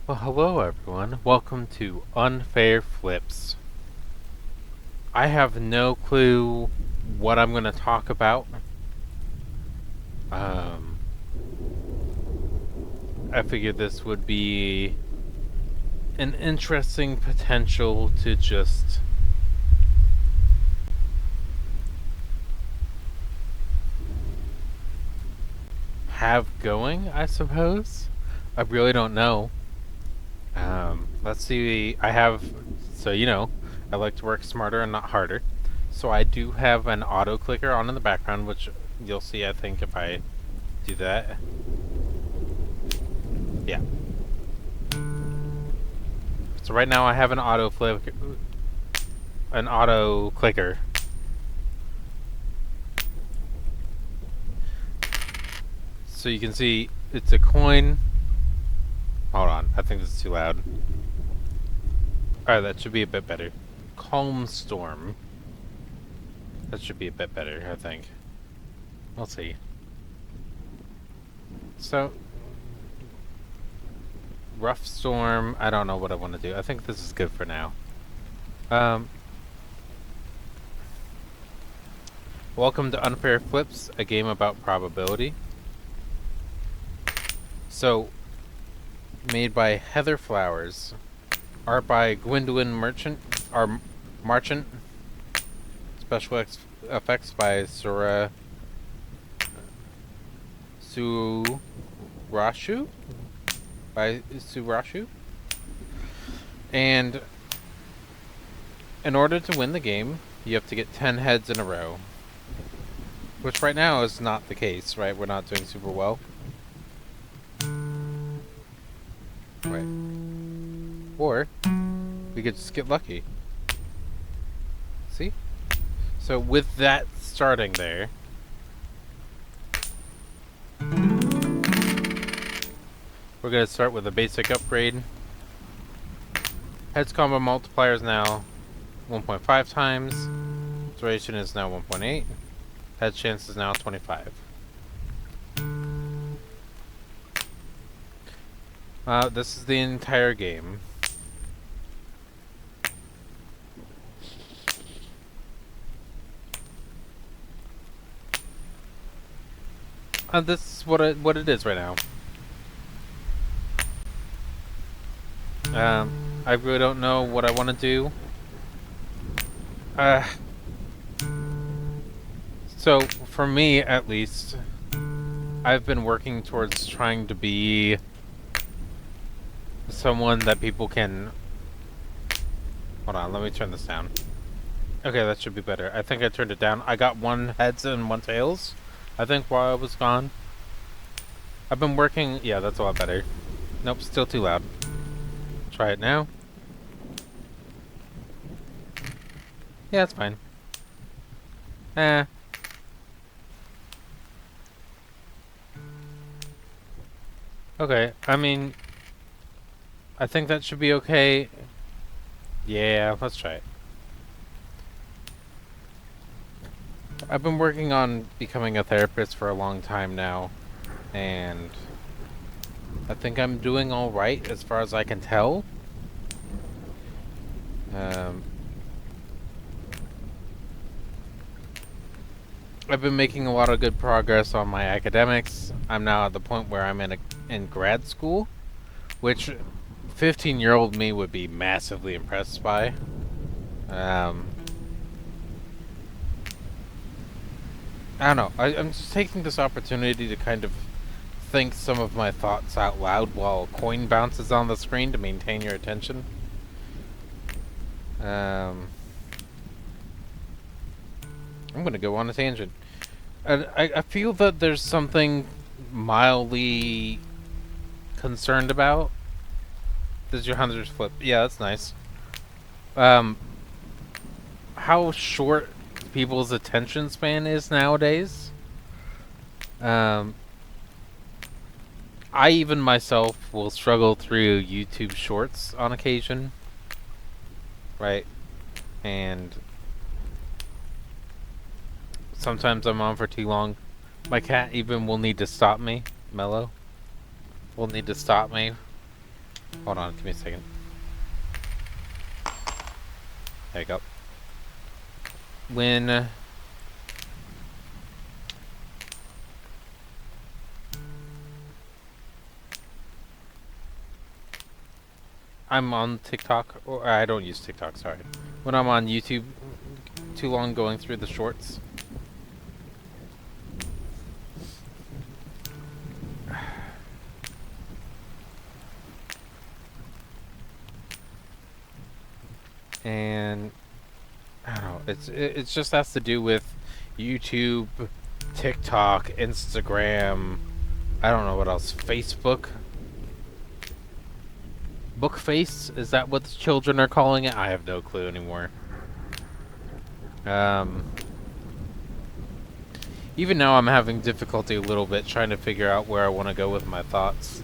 Well, hello everyone. Welcome to Unfair Flips. I have no clue what I'm going to talk about. Um, I figured this would be an interesting potential to just have going, I suppose. I really don't know. Let's see. I like to work smarter and not harder. So I do have an auto clicker on in the background, which you'll see, I think, if I do that. Yeah. So right now I have an auto clicker. So you can see it's a coin. Hold on, I think this is too loud. Alright, that should be a bit better. Calm Storm. That should be a bit better, I think. We'll see. So, Rough Storm, I don't know what I want to do. I think this is good for now. Welcome to Unfair Flips, a game about probability. So, made by Heather Flowers. Art by Gwendolyn Marchant. Special effects by Surashu? And in order to win the game, you have to get 10 heads in a row. Which right now is not the case, right? We're not doing super well. Right. Or we could just get lucky. See? So with that starting there, we're going to start with a basic upgrade. Heads combo multiplier is now 1.5 times. Duration is now 1.8. Head chance is now 25. This is the entire game. This is what it is right now. I really don't know what I want to do. So, for me, at least, I've been working towards trying to be someone that people can... Hold on, let me turn this down. Okay, that should be better. I think I turned it down. I got 1 heads and 1 tails, I think, while I was gone. I've been working... Yeah, that's a lot better. Nope, still too loud. Try it now. Yeah, it's fine. Okay, I mean... I think that should be okay. Yeah, let's try it. I've been working on becoming a therapist for a long time now, and I think I'm doing alright as far as I can tell. I've been making a lot of good progress on my academics. I'm now at the point where I'm in grad school, which 15-year-old me would be massively impressed by. I don't know. I'm just taking this opportunity to kind of think some of my thoughts out loud while a coin bounces on the screen to maintain your attention. I'm gonna go on a tangent. I feel that there's something mildly concerned about. Does your hunters flip? Yeah, that's nice. How short people's attention span is nowadays. I even myself will struggle through YouTube shorts on occasion. Right? And sometimes I'm on for too long. My cat even will need to stop me. Mellow will need to stop me Hold on, give me a second. There you go. When I'm on TikTok, or I don't use TikTok, sorry. When I'm on YouTube too long going through the shorts. And I don't know, it just has to do with YouTube, TikTok, Instagram, I don't know what else, Facebook. Bookface? Is that what the children are calling it? I have no clue anymore. Even now I'm having difficulty a little bit trying to figure out where I want to go with my thoughts.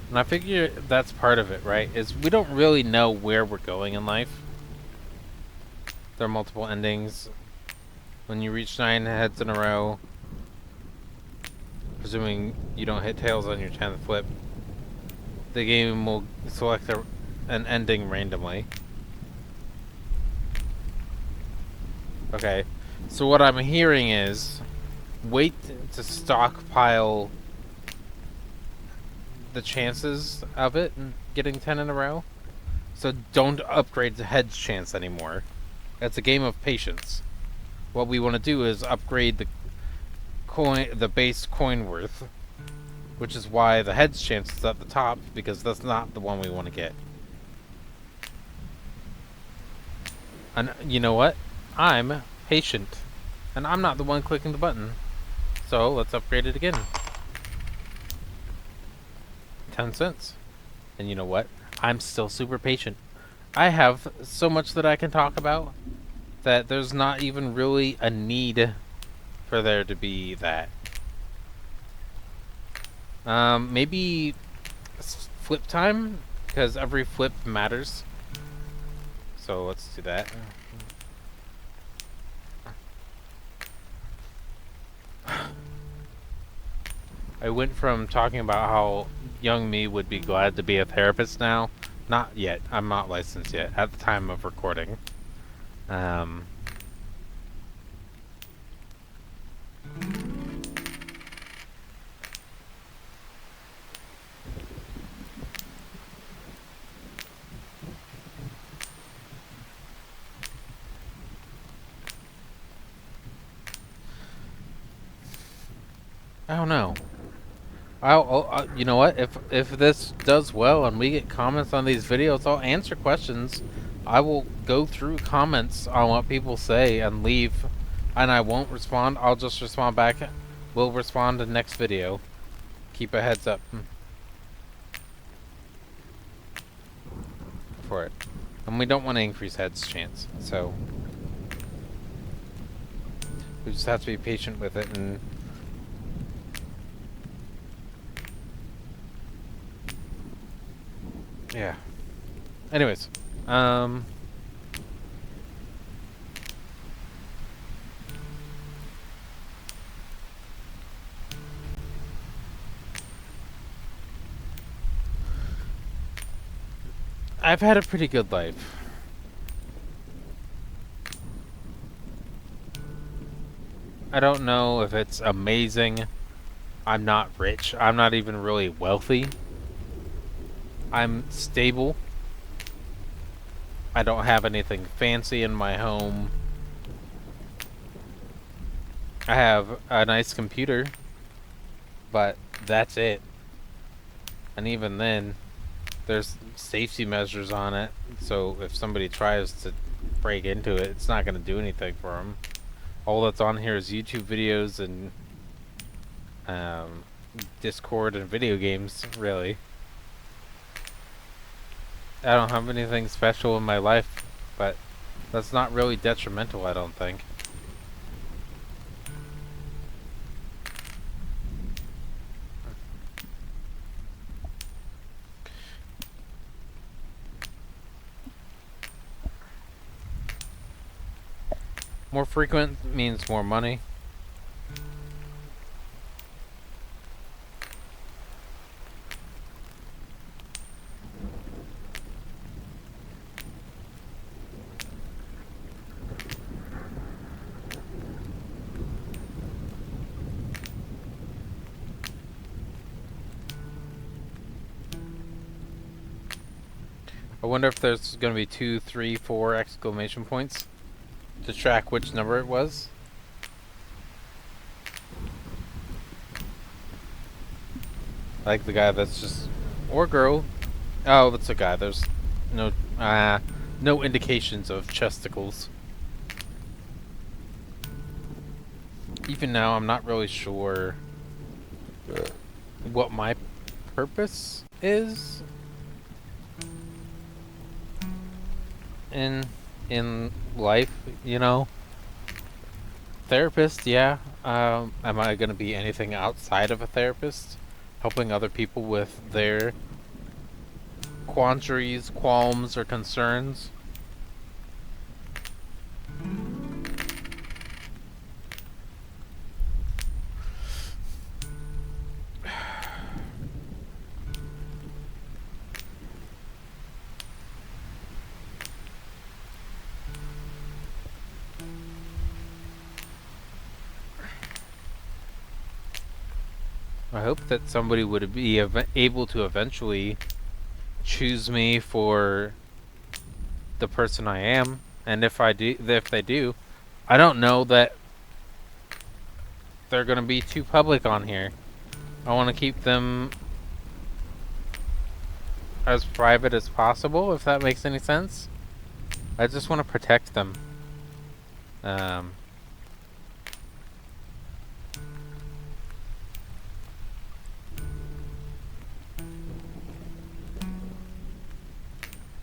And I figure that's part of it, right? Is we don't really know where we're going in life. There are multiple endings. When you reach 9 heads in a row, presuming you don't hit tails on your 10th flip, the game will select an ending randomly. Okay, so what I'm hearing is wait to stockpile the chances of it getting 10 in a row. So don't upgrade to heads chance anymore. It's a game of patience. What we want to do is upgrade the base coin worth, which is why the heads chance is at the top, because that's not the one we want to get. And you know what? I'm patient, and I'm not the one clicking the button. So let's upgrade it again. 10 cents. And you know what? I'm still super patient. I have so much that I can talk about that there's not even really a need for there to be that. Maybe flip time, because every flip matters. So let's do that. I went from talking about how young me would be glad to be a therapist now. Not yet. I'm not licensed yet at the time of recording. I don't know. You know what? If this does well and we get comments on these videos, I'll answer questions. I will go through comments on what people say and leave, and I won't respond. I'll just respond back. We'll respond to the next video. Keep a heads up for it, and we don't want to increase heads chance, so we just have to be patient with it and. Yeah. Anyways, I've had a pretty good life. I don't know if it's amazing. I'm not rich. I'm not even really wealthy. I'm stable. I don't have anything fancy in my home. I have a nice computer, but that's it. And even then, there's safety measures on it, so if somebody tries to break into it, it's not going to do anything for them. All that's on here is YouTube videos and Discord and video games, really. I don't have anything special in my life, but that's not really detrimental, I don't think. More frequent means more money. I wonder if there's going to be 2, 3, 4 exclamation points to track which number it was. Like the guy that's just... Or girl. Oh, that's a guy. There's no no indications of chesticles. Even now, I'm not really sure what my purpose is in life, you know. Therapist, yeah. Am I going to be anything outside of a therapist? Helping other people with their quandaries, qualms, or concerns? I hope that somebody would be able to eventually choose me for the person I am, and if they do, I don't know that they're gonna be too public on here. I want to keep them as private as possible, if that makes any sense. I just want to protect them. Um,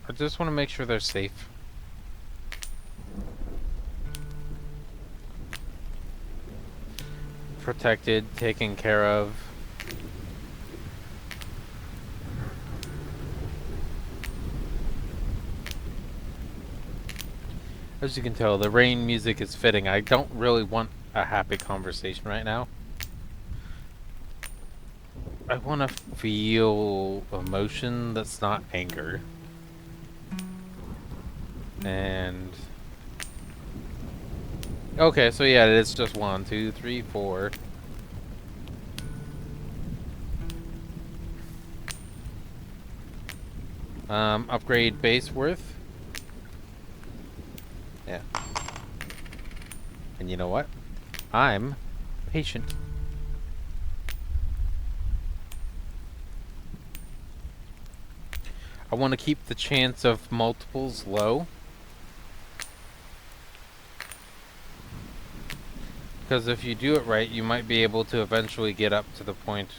I just want to make sure they're safe. Protected, taken care of. As you can tell, the rain music is fitting. I don't really want a happy conversation right now. I want to feel emotion that's not anger. And... Okay, so yeah, it's just 1, 2, 3, 4. Upgrade base worth. Yeah. And you know what? I'm patient. I want to keep the chance of multiples low. Because if you do it right, you might be able to eventually get up to the point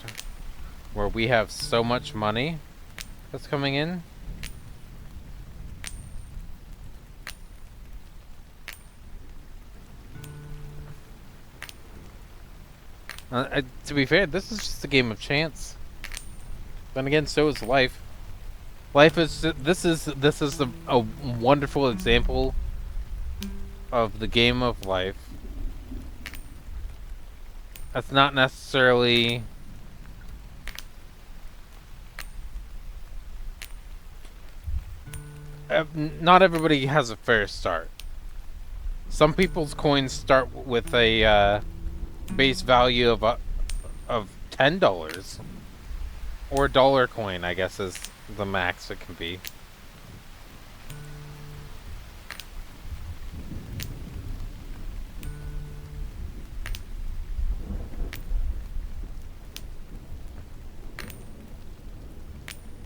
where we have so much money that's coming in. To be fair, this is just a game of chance. Then again, so is life. Life is this is a wonderful example of the game of life. That's not necessarily not everybody has a fair start. Some people's coins start with a base value of $10, or a dollar coin, I guess, is the max it can be.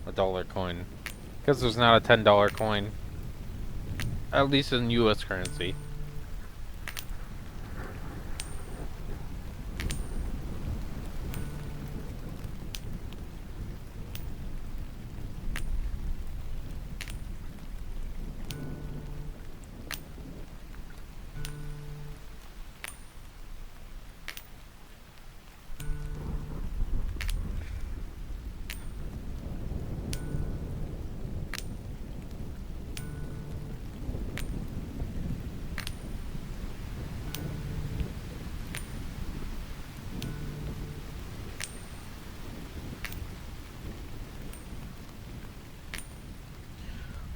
A dollar coin, because there's not a $10 coin, at least in U.S. currency.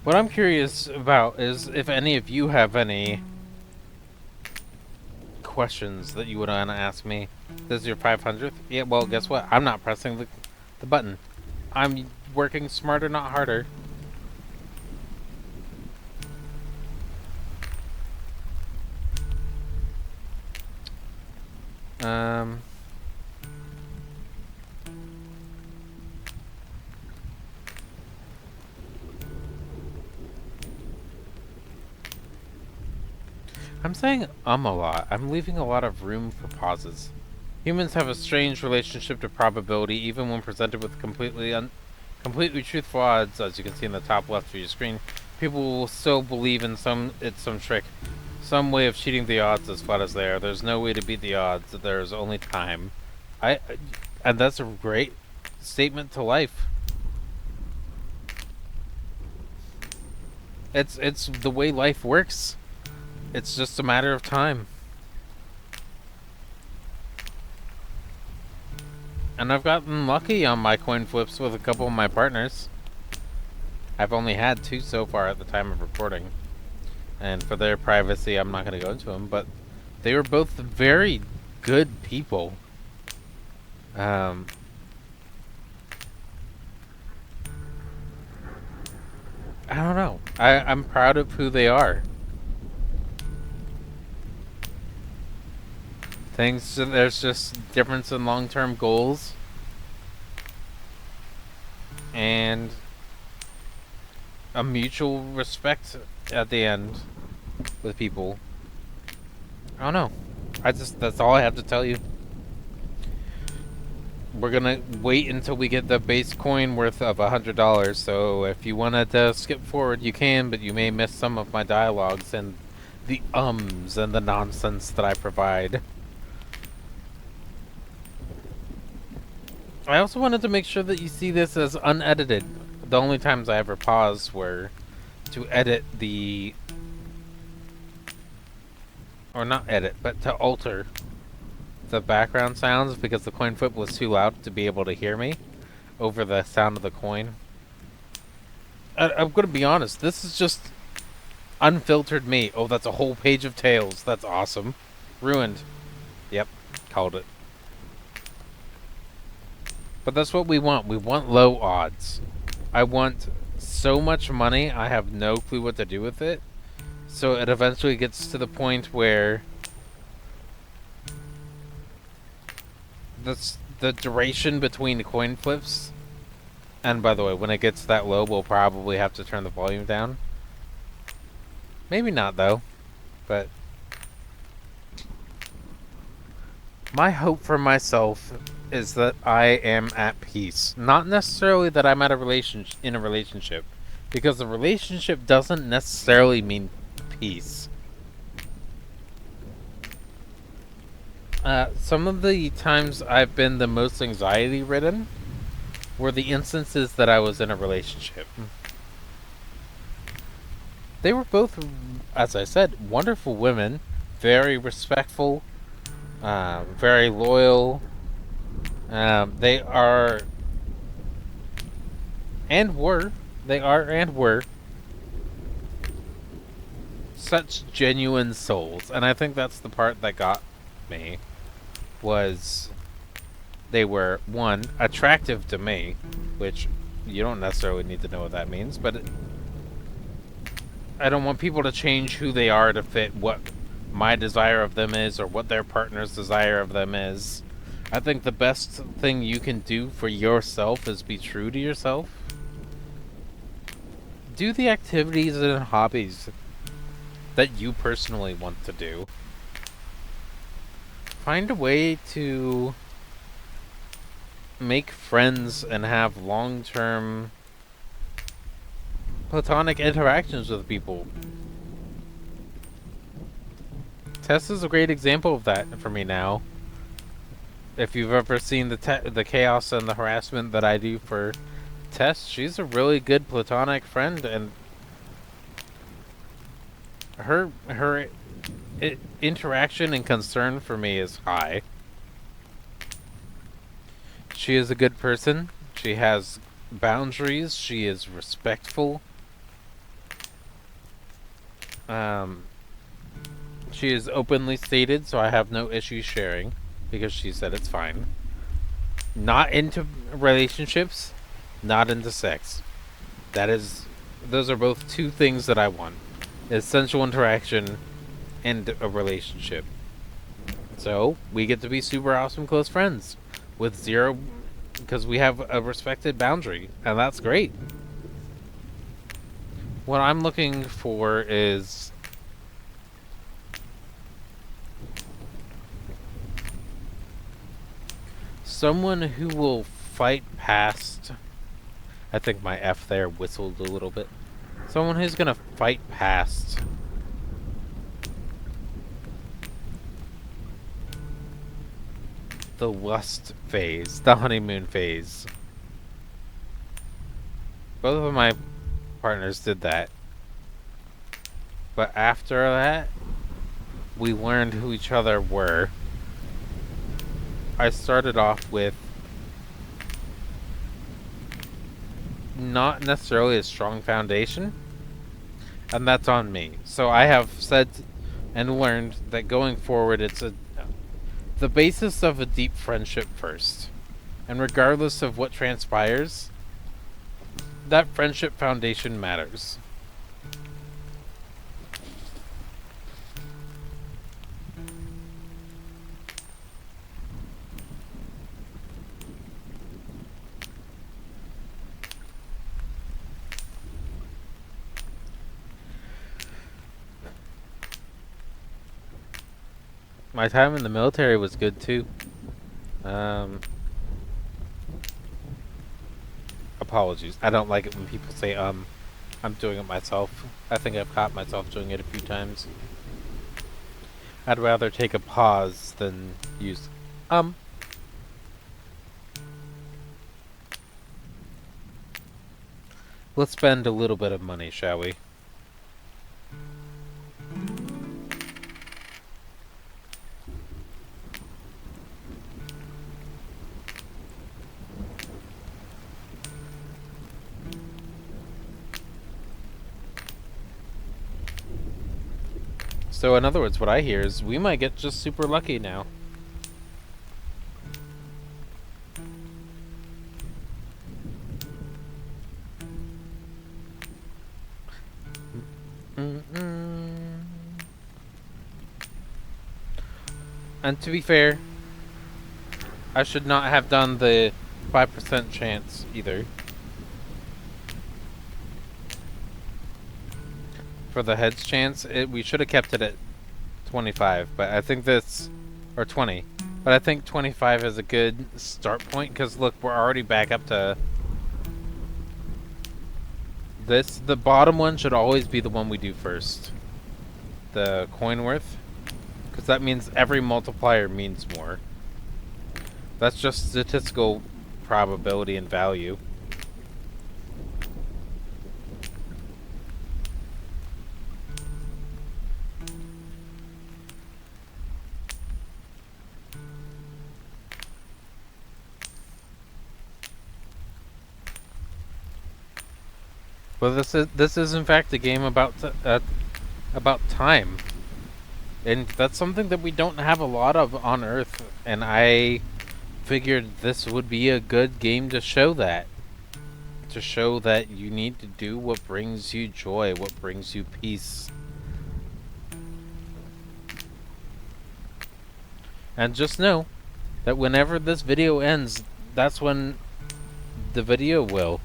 What I'm curious about is if any of you have any questions that you would want to ask me. This is your 500th? Yeah, well, guess what? I'm not pressing the button. I'm working smarter, not harder. Um, I'm saying a lot. I'm leaving a lot of room for pauses. Humans have a strange relationship to probability, even when presented with completely truthful odds, as you can see in the top left of your screen. People will still believe in some trick, some way of cheating the odds as flat as they are. There's no way to beat the odds. There's only time. I and that's a great statement to life. It's the way life works. It's just a matter of time. And I've gotten lucky on my coin flips with a couple of my partners. I've only had two so far at the time of recording. And for their privacy, I'm not going to go into them, but they were both very good people. Um, I don't know. I'm proud of who they are. There's just difference in long-term goals. And a mutual respect at the end with people. I don't know. That's all I have to tell you. We're gonna wait until we get the base coin worth of $100. So if you wanted to skip forward, you can, but you may miss some of my dialogues and the ums and the nonsense that I provide. I also wanted to make sure that you see this as unedited. The only times I ever paused were to edit the... or not edit, but to alter the background sounds because the coin flip was too loud to be able to hear me over the sound of the coin. I'm gonna be honest, this is just unfiltered me. Oh, that's a whole page of tails. That's awesome. Ruined. Yep, called it. But that's what we want. We want low odds. I want so much money, I have no clue what to do with it. So it eventually gets to the point where the duration between coin flips, and by the way, when it gets that low, we'll probably have to turn the volume down. Maybe not, though. But my hope for myself is that I am at peace. Not necessarily that I'm in a relationship, because a relationship doesn't necessarily mean peace. Some of the times I've been the most anxiety-ridden were the instances that I was in a relationship. They were both, as I said, wonderful women, very respectful, very loyal. They are and were such genuine souls, and I think that's the part that got me. Was they were, one, attractive to me, which you don't necessarily need to know what that means, but I don't want people to change who they are to fit what my desire of them is or what their partner's desire of them is. I think the best thing you can do for yourself is be true to yourself. Do the activities and hobbies that you personally want to do. Find a way to make friends and have long-term platonic interactions with people. Tess is a great example of that for me now. If you've ever seen the chaos and the harassment that I do for Tess, she's a really good platonic friend, and her interaction and concern for me is high. She is a good person. She has boundaries. She is respectful. She is openly stated, so I have no issue sharing because she said it's fine. Not into relationships, not into sex. Those are both two things that I want. Essential interaction and a relationship. So we get to be super awesome close friends with zero, because we have a respected boundary, and that's great. What I'm looking for is someone who will fight past. I think my F there whistled a little bit. Someone who's gonna fight past the lust phase, the honeymoon phase. Both of my partners did that. But after that, we learned who each other were. I started off with not necessarily a strong foundation, and that's on me. So I have said and learned that going forward, it's the basis of a deep friendship first. And regardless of what transpires, that friendship foundation matters. My time in the military was good too. Apologies. I don't like it when people say, I'm doing it myself. I think I've caught myself doing it a few times. I'd rather take a pause than use, um. Let's spend a little bit of money, shall we? So in other words, what I hear is we might get just super lucky now. And to be fair, I should not have done the 5% chance either. For the heads chance, we should have kept it at 25, but I think this, or 20. But I think 25 is a good start point, because look, we're already back up to this. The bottom one should always be the one we do first. The coin worth. Because that means every multiplier means more. That's just statistical probability and value. Well, this is in fact a game about time, and that's something that we don't have a lot of on Earth. And I figured this would be a good game to show that you need to do what brings you joy, what brings you peace, and just know that whenever this video ends, that's when the video will.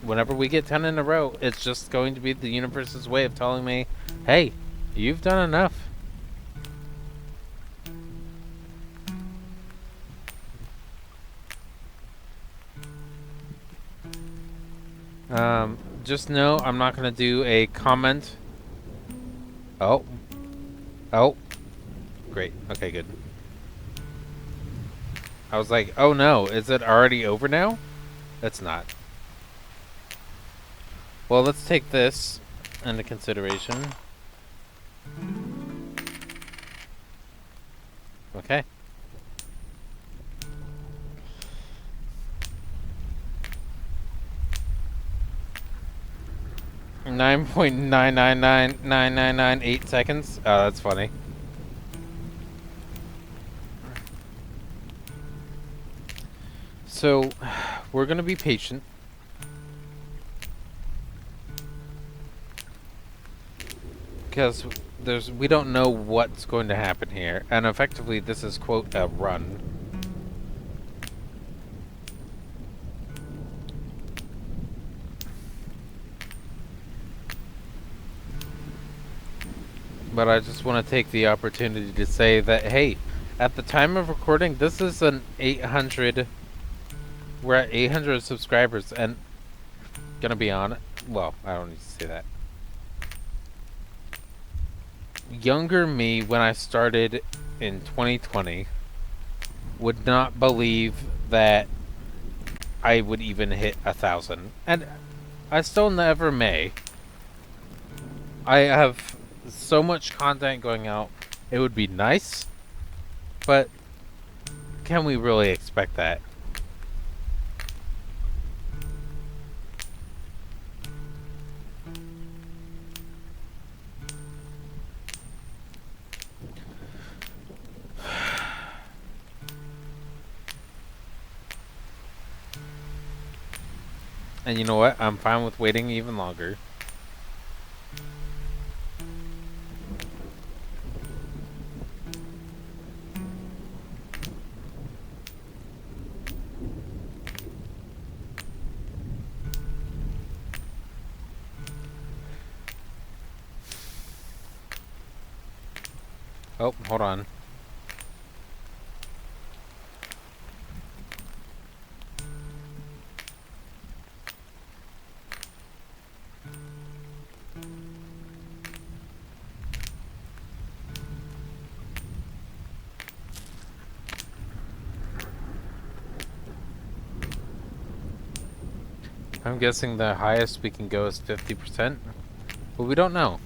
Whenever we get 10 in a row, it's just going to be the universe's way of telling me, hey, you've done enough. Just know I'm not going to do a comment. Oh. Great. Okay, good. I was like, oh no, is it already over now? It's not. Well, let's take this into consideration. Okay. .9999998 seconds. Oh, that's funny. So, we're gonna be patient. Because we don't know what's going to happen here, and effectively this is quote a run. But I just want to take the opportunity to say that, hey, at the time of recording, this is an 800. We're at 800 subscribers, and gonna be on it. Well, I don't need to say that. Younger me, when I started in 2020, would not believe that I would even hit 1,000, and I still never may. I have so much content going out. It would be nice, but can we really expect that? And you know what? I'm fine with waiting even longer. Oh, hold on. I'm guessing the highest we can go is 50%, but we don't know.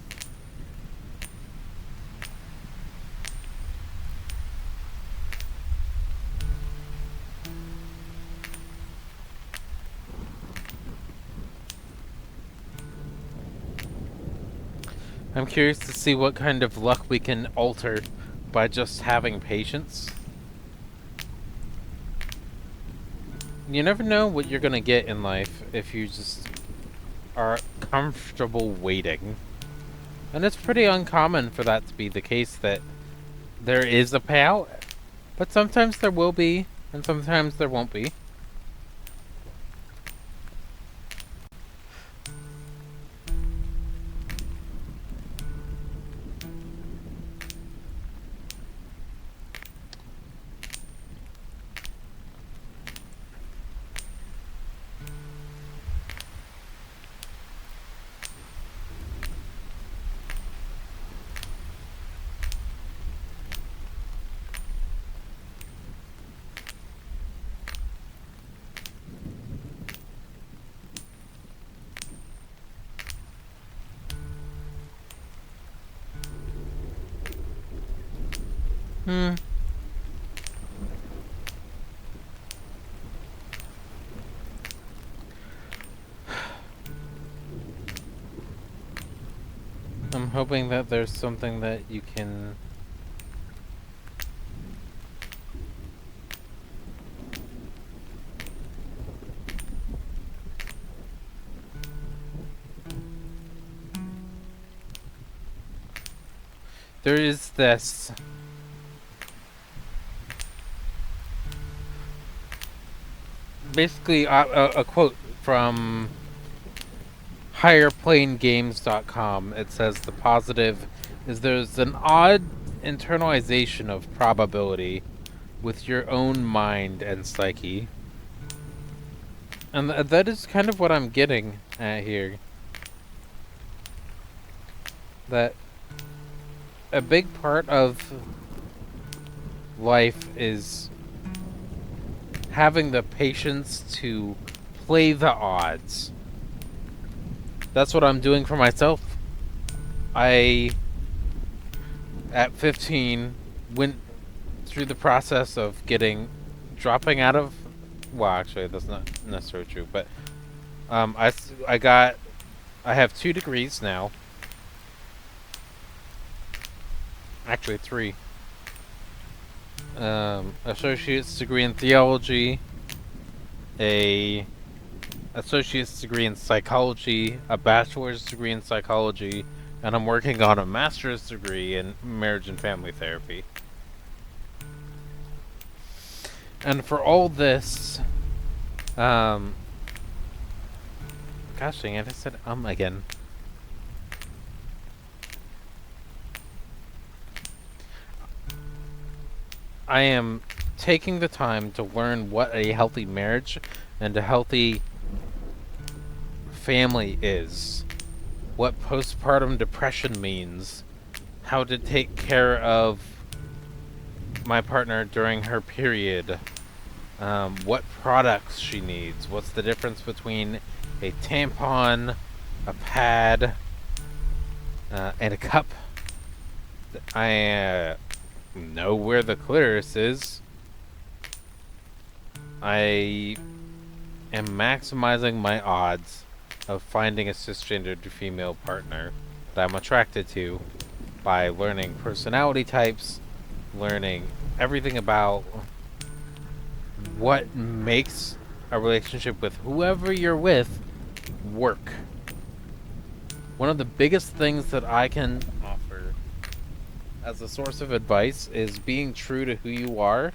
I'm curious to see what kind of luck we can alter by just having patience. You never know what you're gonna get in life if you just are comfortable waiting. And it's pretty uncommon for that to be the case, that there is a payout, but sometimes there will be, and sometimes there won't be. Hmm. I'm hoping that there's something that you can... There is this... Basically, a quote from higherplanegames.com. It says the positive is there's an odd internalization of probability with your own mind and psyche. And that is kind of what I'm getting at here. That a big part of life is having the patience to play the odds. That's what I'm doing for myself. I, at 15, went through the process of dropping out of... Well, actually, that's not necessarily true, but I have 2 degrees now. Actually, 3. Associate's degree in theology, a associate's degree in psychology, a bachelor's degree in psychology, and I'm working on a master's degree in marriage and family therapy. And for all this, um, gosh dang it, I said again. I am taking the time to learn what a healthy marriage and a healthy family is, what postpartum depression means, how to take care of my partner during her period, what products she needs, what's the difference between a tampon, a pad, and a cup. I know where the clitoris is. I am maximizing my odds of finding a cisgendered female partner that I'm attracted to by learning personality types, learning everything about what makes a relationship with whoever you're with work. One of the biggest things that I can offer as a source of advice is being true to who you are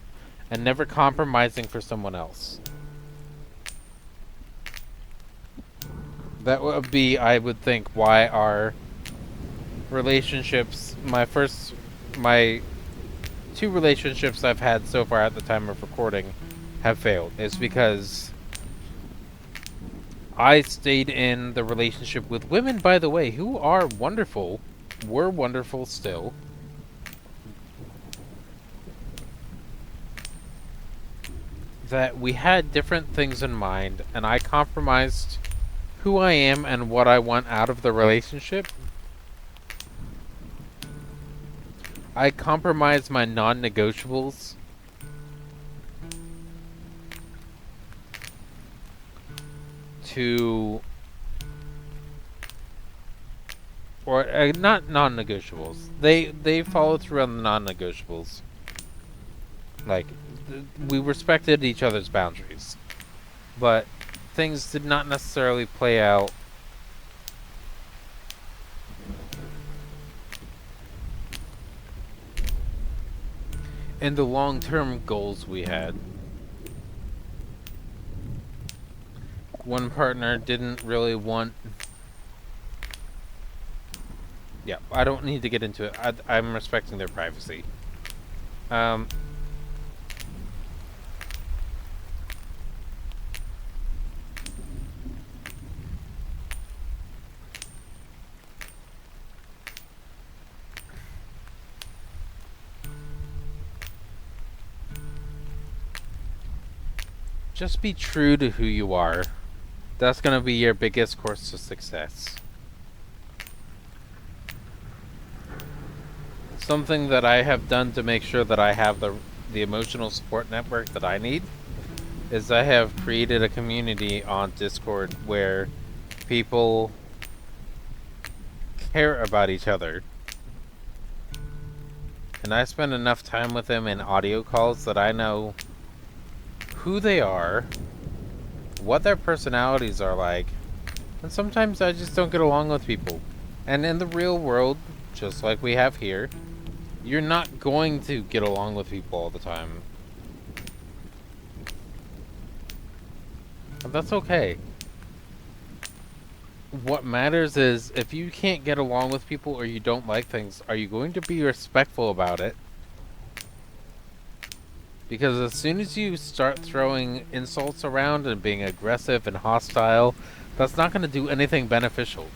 and never compromising for someone else. That would be, I would think, why our relationships, my two relationships I've had so far at the time of recording have failed. It's because I stayed in the relationship with women, by the way, who are wonderful, were wonderful still. That we had different things in mind, and I compromised who I am and what I want out of the relationship. I compromised my non-negotiables to, or not non-negotiables. They follow through on the non-negotiables. Like, we respected each other's boundaries, but things did not necessarily play out in the long-term goals we had. One partner didn't really want... Yeah, I don't need to get into it. I'm respecting their privacy. Just be true to who you are. That's going to be your biggest course to success. Something that I have done to make sure that I have the emotional support network that I need is I have created a community on Discord where people care about each other. And I spend enough time with them in audio calls that I know who they are, what their personalities are like, and sometimes I just don't get along with people. And in the real world, just like we have here, you're not going to get along with people all the time. But that's okay. What matters is, if you can't get along with people or you don't like things, are you going to be respectful about it? Because as soon as you start throwing insults around and being aggressive and hostile, that's not going to do anything beneficial.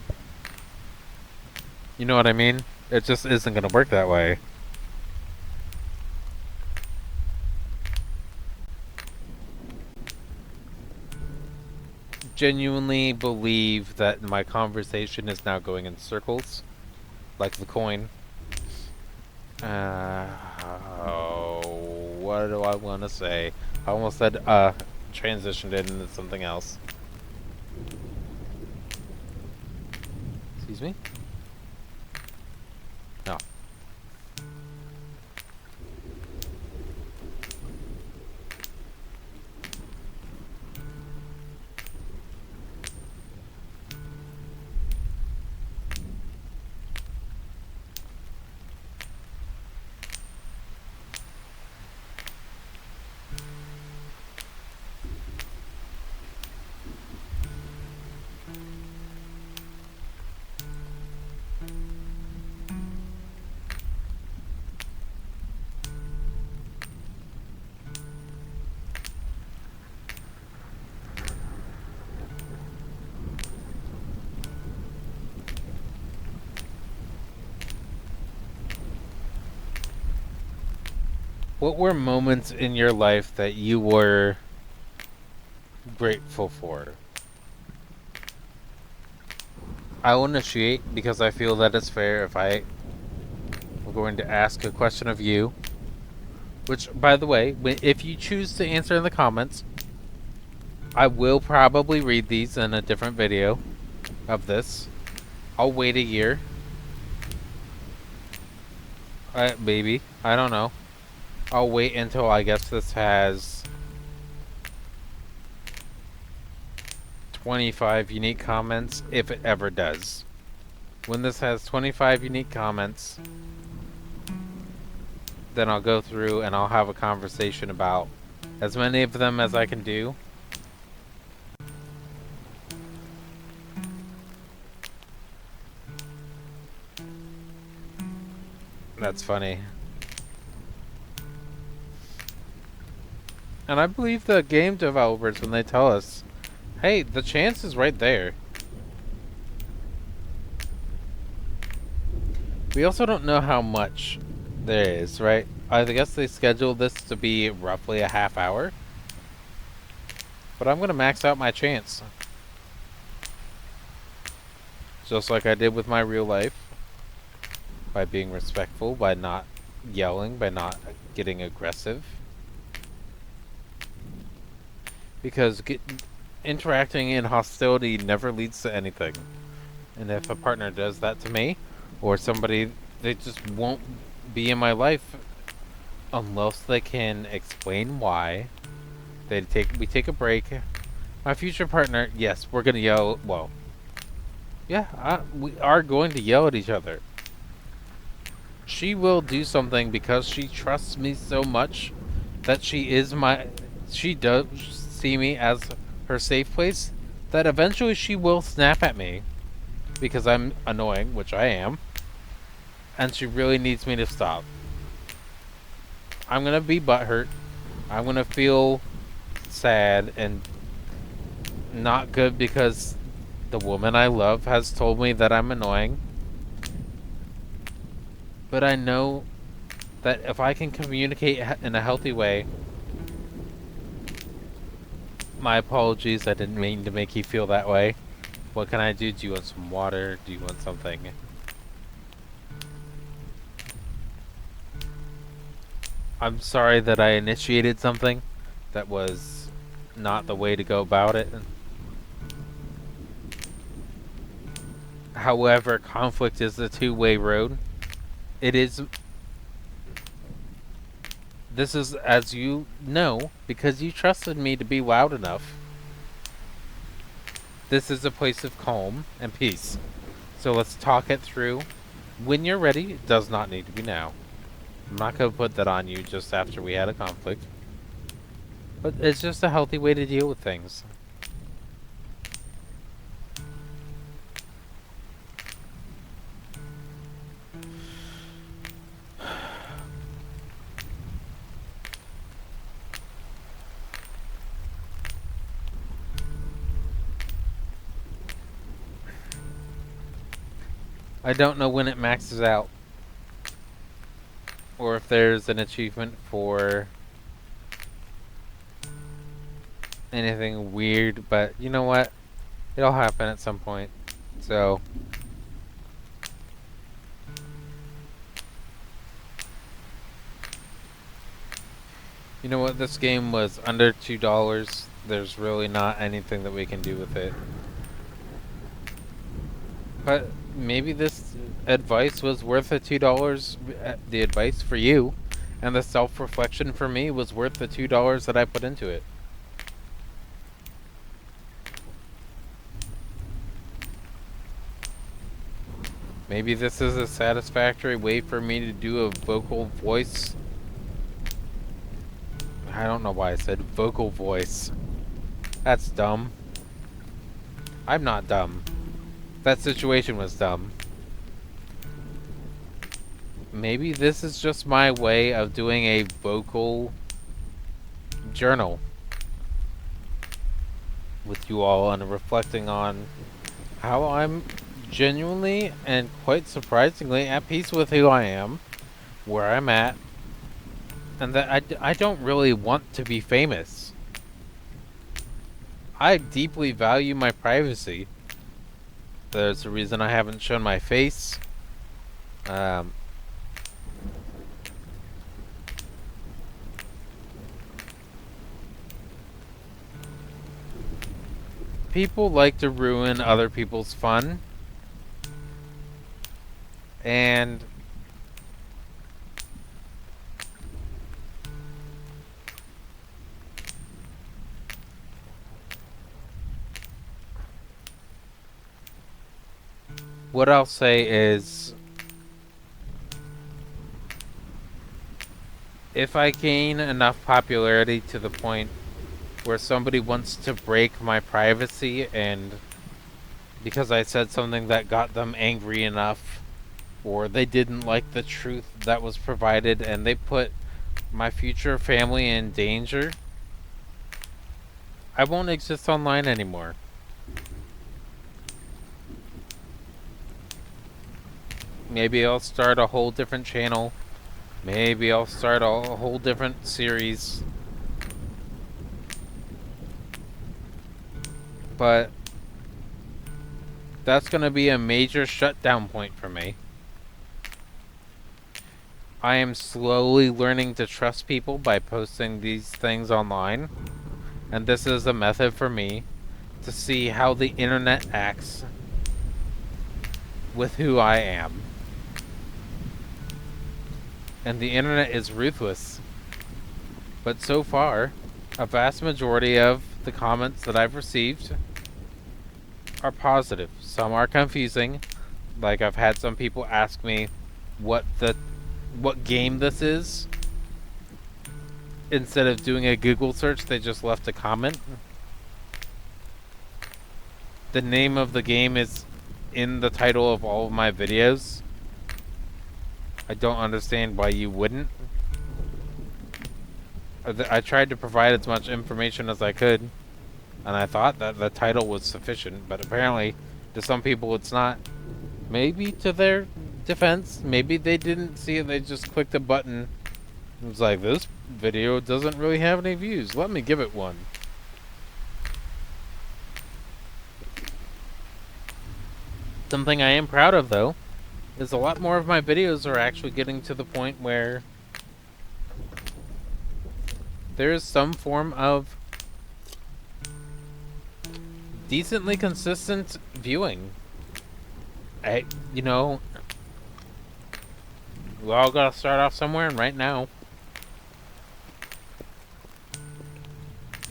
You know what I mean? It just isn't going to work that way. Genuinely believe that my conversation is now going in circles, like the coin. What do I want to say? I almost said transitioned it into something else. Excuse me? No. What were moments in your life that you were grateful for? I will initiate because I feel that it's fair if I am going to ask a question of you. Which, by the way, if you choose to answer in the comments, I will probably read these in a different video of this. I'll wait a year. Maybe. I don't know. I'll wait until I guess this has 25 unique comments, if it ever does. When this has 25 unique comments, then I'll go through and I'll have a conversation about as many of them as I can do. That's funny. And I believe the game developers when they tell us, hey, the chance is right there. We also don't know how much there is, right? I guess they scheduled this to be roughly a half hour. But I'm going to max out my chance. Just like I did with my real life. By being respectful, by not yelling, by not getting aggressive. Because interacting in hostility never leads to anything. And if a partner does that to me, or somebody, they just won't be in my life unless they can explain why. We take a break. My future partner, yes, we're gonna yell. Well, yeah, we are going to yell at each other. She will do something because she trusts me so much that she does see me as her safe place, that eventually she will snap at me because I'm annoying, which I am, and she really needs me to stop. I'm gonna be butthurt. I'm gonna feel sad and not good because the woman I love has told me that I'm annoying. But I know that if I can communicate in a healthy way, my apologies, I didn't mean to make you feel that way. What can I do? Do you want some water? Do you want something? I'm sorry that I initiated something that was not the way to go about it. However, conflict is a two-way road. It is. This is, as you know, because you trusted me to be loud enough. This is a place of calm and peace. So let's talk it through. When you're ready, it does not need to be now. I'm not going to put that on you just after we had a conflict. But it's just a healthy way to deal with things. I don't know when it maxes out. Or if there's an achievement for anything weird, but you know what? It'll happen at some point. So you know what? This game was under $2. There's really not anything that we can do with it. But maybe this advice was worth the $2. The advice for you, and the self-reflection for me was worth the $2 that I put into it. Maybe this is a satisfactory way for me to do a vocal voice. I don't know why I said vocal voice. That's dumb. I'm not dumb. That situation was dumb. Maybe this is just my way of doing a vocal journal with you all and reflecting on how I'm genuinely and quite surprisingly at peace with who I am, where I'm at, and that I don't really want to be famous. I deeply value my privacy. There's a reason I haven't shown my face. Um, People like to ruin other people's fun, and what I'll say is, if I gain enough popularity to the point where somebody wants to break my privacy, and because I said something that got them angry enough, or they didn't like the truth that was provided, and they put my future family in danger, I won't exist online anymore. Maybe I'll start a whole different channel. Maybe I'll start a whole different series. But that's going to be a major shutdown point for me. I am slowly learning to trust people by posting these things online. And this is a method for me to see how the internet acts with who I am. And the internet is ruthless. But so far, a vast majority of the comments that I've received are positive. Some are confusing. Like, I've had some people ask me what game this is. Instead of doing a Google search, they just left a comment. The name of the game is in the title of all of my videos. I don't understand why you wouldn't. I tried to provide as much information as I could, and I thought that the title was sufficient, but apparently to some people it's not. Maybe to their defense, maybe they didn't see it, they just clicked a button. It was like, this video doesn't really have any views, let me give it one. Something I am proud of, though, is a lot more of my videos are actually getting to the point where there is some form of decently consistent viewing. We all gotta start off somewhere, and right now,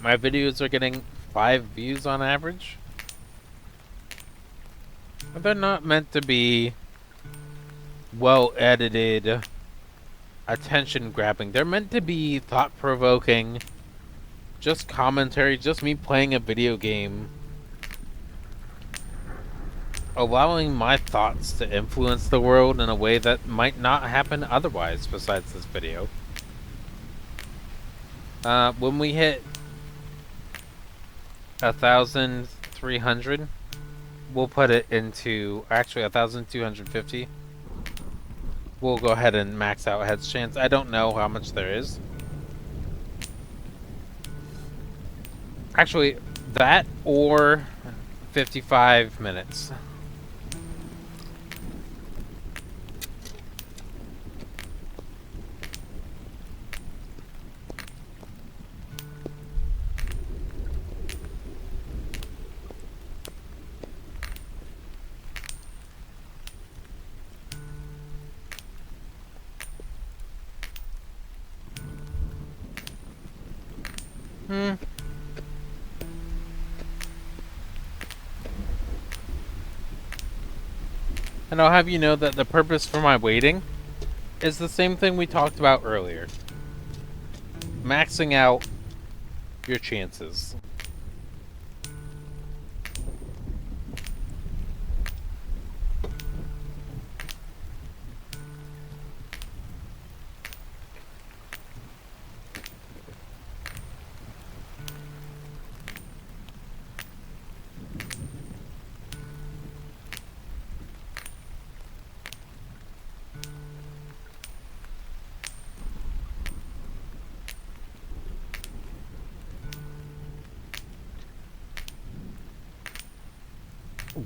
my videos are getting 5 views on average. But they're not meant to be well edited, attention grabbing. They're meant to be thought provoking, just commentary, just me playing a video game, allowing my thoughts to influence the world in a way that might not happen otherwise besides this video. When we hit 1,300, we'll put it into, actually 1,250. We'll go ahead and max out heads chance. I don't know how much there is. Actually, that or 55 minutes. And I'll have you know that the purpose for my waiting is the same thing we talked about earlier. Maxing out your chances.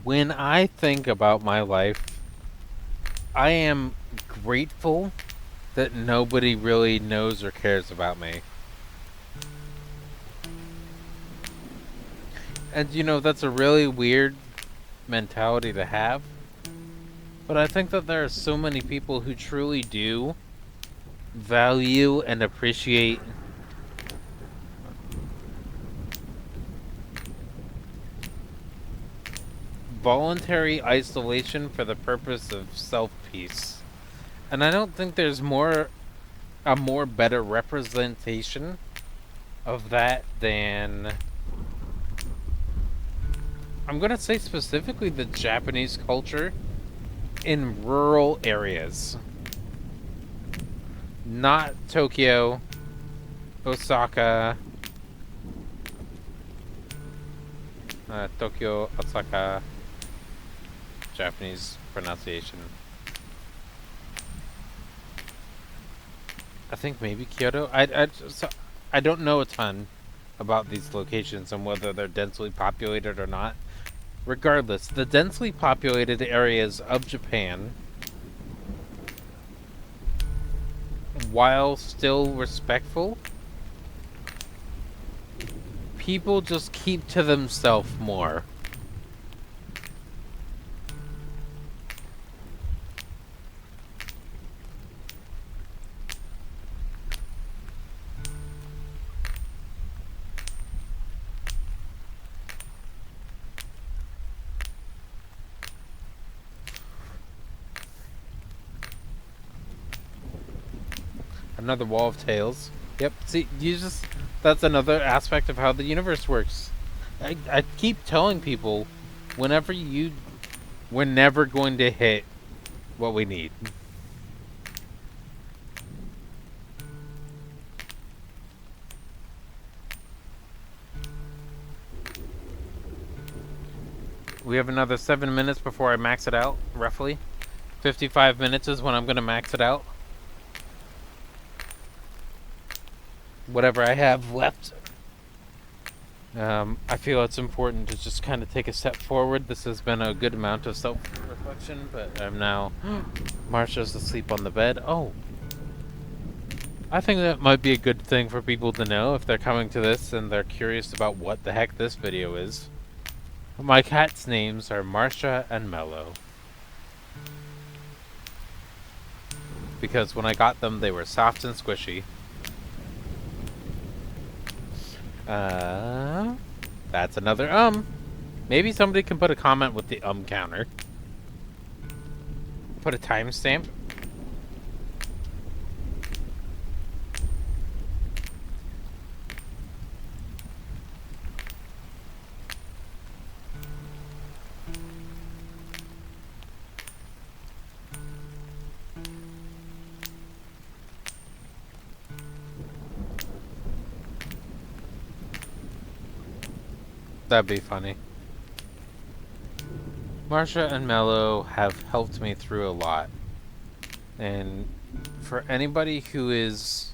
When I think about my life, I am grateful that nobody really knows or cares about me. And that's a really weird mentality to have. But I think that there are so many people who truly do value and appreciate voluntary isolation for the purpose of self-peace. And I don't think there's a more better representation of that than, I'm going to say specifically, the Japanese culture in rural areas. Not Tokyo, Osaka, Tokyo, Osaka, Japanese pronunciation. I think maybe Kyoto. I don't know a ton about these locations and whether they're densely populated or not. Regardless, the densely populated areas of Japan, while still respectful, people just keep to themselves more. Another wall of tails. Yep. See, that's another aspect of how the universe works. I keep telling people, whenever we're never going to hit what we need. We have another 7 minutes before I max it out, roughly. 55 minutes is when I'm going to max it out. Whatever I have left. I feel it's important to just kind of take a step forward. This has been a good amount of self-reflection, but I'm now... Marsha's asleep on the bed. Oh. I think that might be a good thing for people to know if they're coming to this and they're curious about what the heck this video is. My cats' names are Marsha and Mello. Because when I got them, they were soft and squishy. That's another Maybe somebody can put a comment with the counter. Put a timestamp. That'd be funny. Marsha and Mello have helped me through a lot. And for anybody who is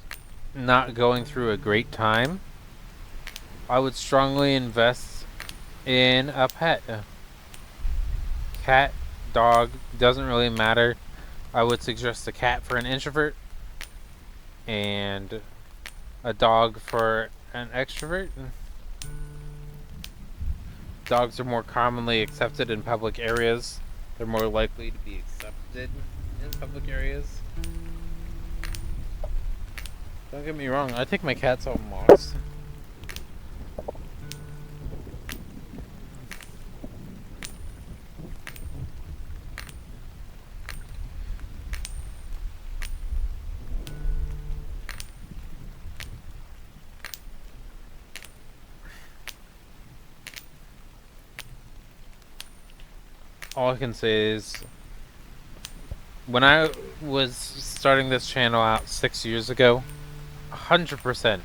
not going through a great time, I would strongly invest in a pet. Cat, dog, doesn't really matter. I would suggest a cat for an introvert and a dog for an extrovert. Dogs are more commonly accepted in public areas. They're more likely to be accepted in public areas. Don't get me wrong, I take my cats on walks. All I can say is, when I was starting this channel out 6 years ago, 100%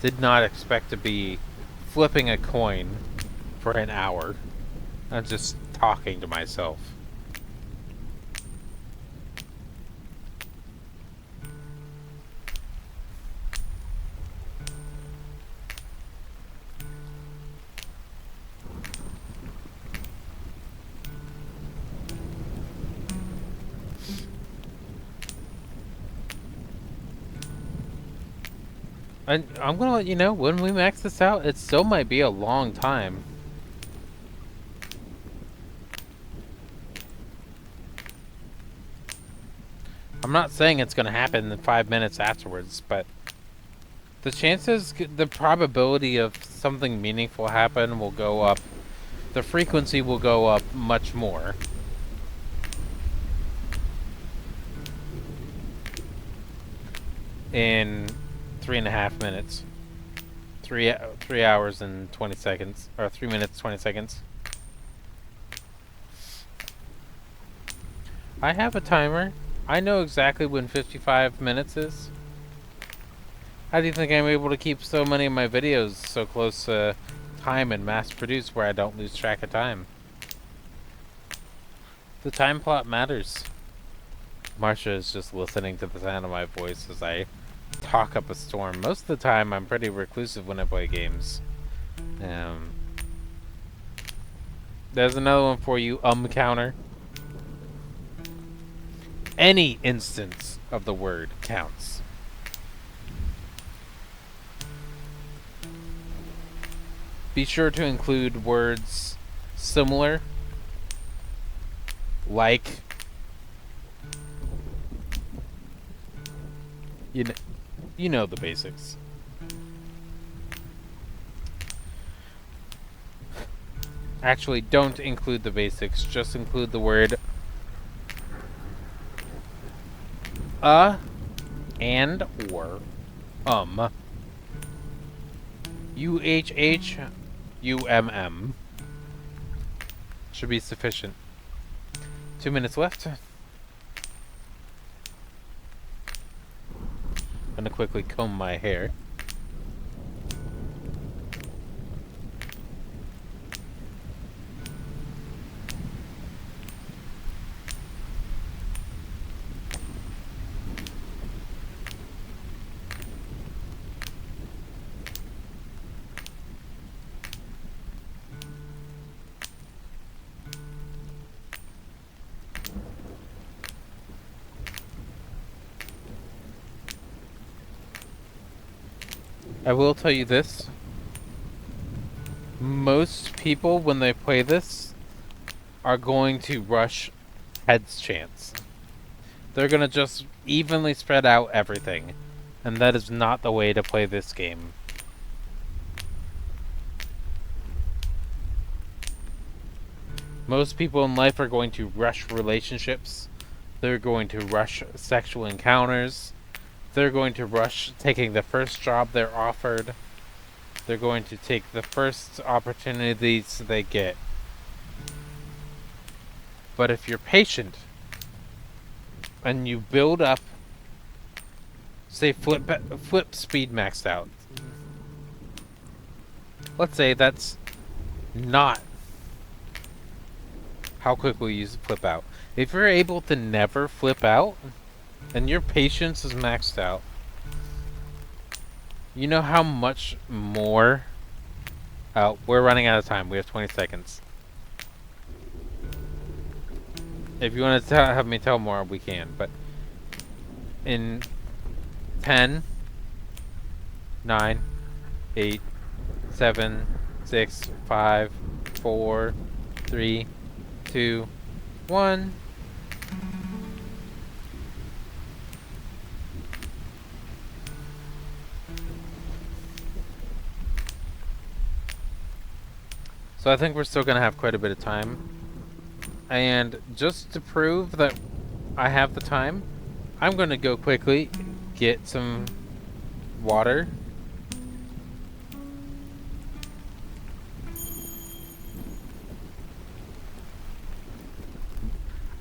did not expect to be flipping a coin for an hour and just talking to myself. And I'm gonna let you know when we max this out. It still might be a long time. I'm not saying it's gonna happen in 5 minutes afterwards, but the chances, the probability of something meaningful happen will go up. The frequency will go up much more. In 3.5 minutes. 3 hours and 20 seconds. Or 3 minutes, 20 seconds. I have a timer. I know exactly when 55 minutes is. How do you think I'm able to keep so many of my videos so close to time and mass produced where I don't lose track of time? The time plot matters. Marsha is just listening to the sound of my voice as I talk up a storm. Most of the time, I'm pretty reclusive when I play games. There's another one for you, counter. Any instance of the word counts. Be sure to include words similar, like, you know the basics. Actually, don't include the basics. Just include the word and or UHHUMM should be sufficient. 2 minutes left. I'm gonna quickly comb my hair. I will tell you this. Most people, when they play this, are going to rush heads chance. They're gonna just evenly spread out everything. And that is not the way to play this game. Most people in life are going to rush relationships. They're going to rush sexual encounters. They're going to rush taking the first job they're offered. They're going to take the first opportunities they get. But if you're patient and you build up, say flip speed maxed out. Let's say that's not how quickly you flip out. If you're able to never flip out, and your patience is maxed out, you know how much more... Oh, we're running out of time. We have 20 seconds. If you want to have me tell more, we can. But in 10, 9, 8, 7, 6, 5, 4, 3, 2, 1... So I think we're still going to have quite a bit of time. And just to prove that I have the time, I'm going to go quickly get some water.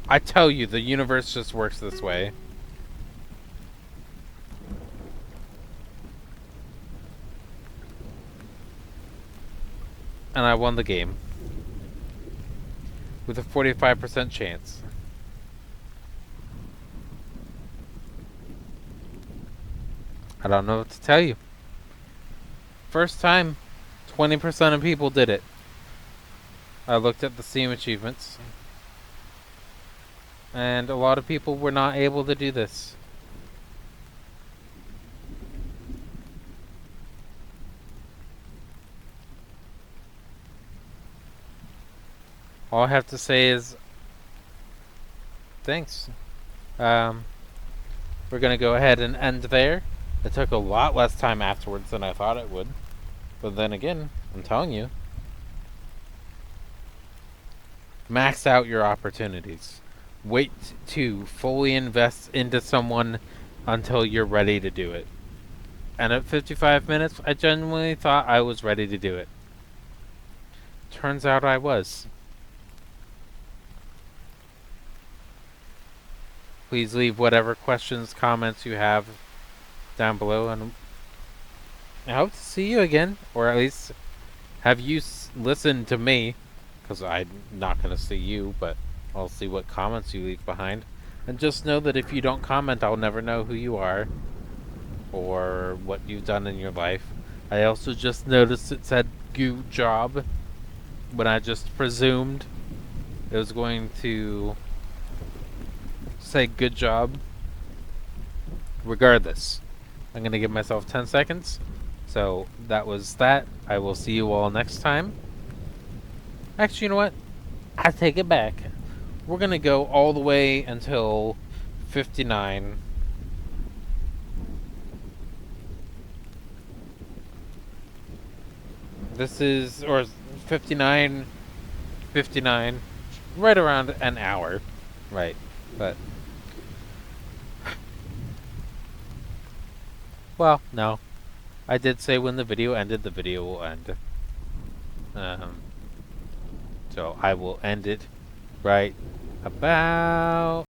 I tell you, the universe just works this way. And I won the game. With a 45% chance. I don't know what to tell you. First time, 20% of people did it. I looked at the Steam achievements. And a lot of people were not able to do this. All I have to say is thanks. Um, we're gonna go ahead and end there. It took a lot less time afterwards than I thought it would. But then again, I'm telling you, max out your opportunities. Wait to fully invest into someone until you're ready to do it. And at 55 minutes, I genuinely thought I was ready to do it. Turns out I was. Please leave whatever questions, comments you have down below, and I hope to see you again, or at least have you listen to me, because I'm not going to see you, but I'll see what comments you leave behind. And just know that if you don't comment, I'll never know who you are or what you've done in your life. I also just noticed it said "good job" when I just presumed it was going to say "good job." Regardless, I'm going to give myself 10 seconds. So that was that. I will see you all next time. Actually, you know what? I take it back. We're going to go all the way until 59. This is, or 59, 59, right around an hour. Right. But, well, no. I did say when the video ended, the video will end. Um, so I will end it right about